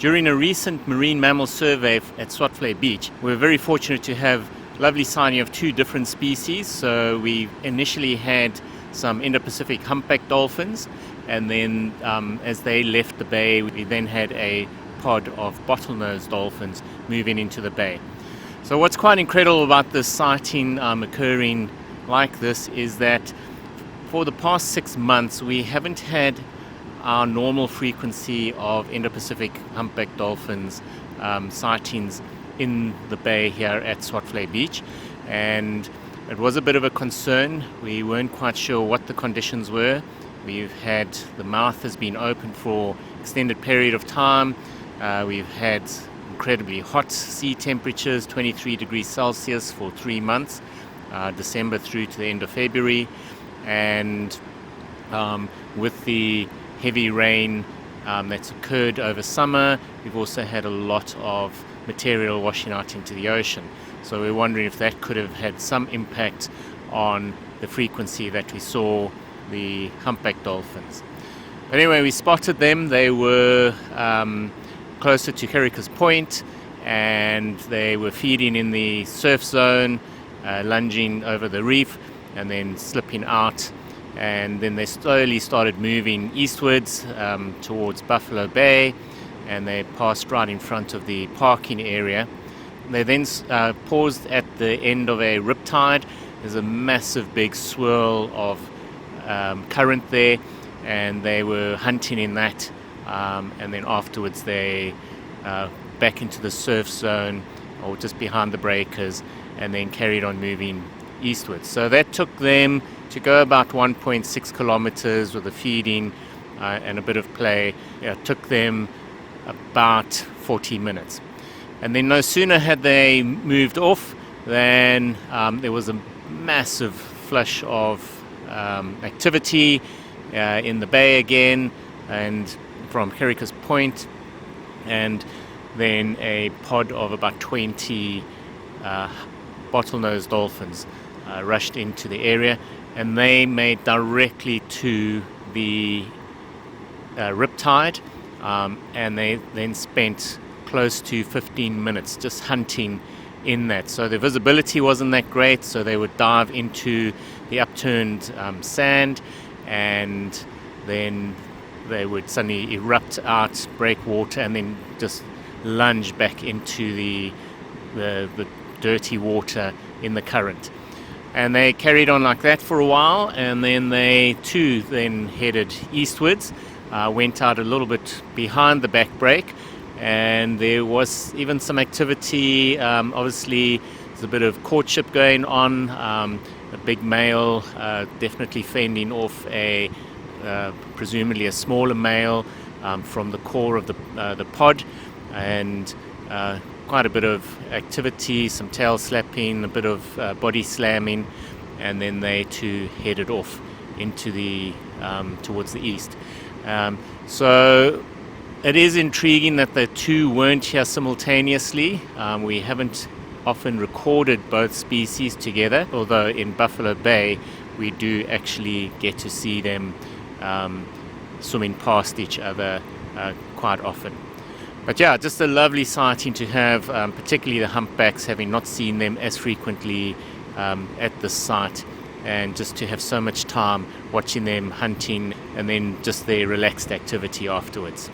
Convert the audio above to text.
During a recent marine mammal survey at Swartvlei Beach, we were very fortunate to have lovely sighting of two different species. So we initially had some Indo-Pacific Humpback Dolphins, and then as they left the bay, we then had a pod of Bottlenose Dolphins moving into the bay. So what's quite incredible about this sighting occurring like this is that for the past 6 months we haven't had our normal frequency of Indo-Pacific Humpback Dolphins sightings in the bay here at Swartvlei Beach, and it was a bit of a concern. We weren't quite sure what the conditions were. We've had, the mouth has been open for extended period of time. We've had incredibly hot sea temperatures, 23 degrees Celsius for 3 months, December through to the end of February, and with the heavy rain that's occurred over summer, we've also had a lot of material washing out into the ocean. So we're wondering if that could have had some impact on the frequency that we saw the humpback dolphins. But anyway, we spotted them. They were closer to Herrica's Point, and they were feeding in the surf zone, lunging over the reef and then slipping out. And then they slowly started moving eastwards towards Buffalo Bay, and they passed right in front of the parking area. They then paused at the end of a riptide. There's a massive big swirl of current there, and they were hunting in that, and then afterwards they back into the surf zone or just behind the breakers, and then carried on moving eastwards. So that took them to go about 1.6 kilometers with the feeding and a bit of play. It took them about 40 minutes. And then no sooner had they moved off than there was a massive flush of activity in the bay again, and from Herrica's Point, and then a pod of about 20 bottlenose dolphins rushed into the area, and they made directly to the riptide, and they then spent close to 15 minutes just hunting in that. So the visibility wasn't that great, so they would dive into the upturned sand, and then they would suddenly erupt out, break water, and then just lunge back into the dirty water in the current. And they carried on like that for a while, and then they too then headed eastwards, went out a little bit behind the back break, and there was even some activity. Obviously there's a bit of courtship going on, a big male definitely fending off a presumably a smaller male from the core of the pod, and quite a bit of activity, some tail slapping, a bit of body slamming, and then they too headed off into the towards the east. So it is intriguing that the two weren't here simultaneously. We haven't often recorded both species together, although in Buffalo Bay we do actually get to see them swimming past each other quite often. But yeah, just a lovely sighting to have, particularly the humpbacks, having not seen them as frequently at this site, and just to have so much time watching them hunting and then just their relaxed activity afterwards.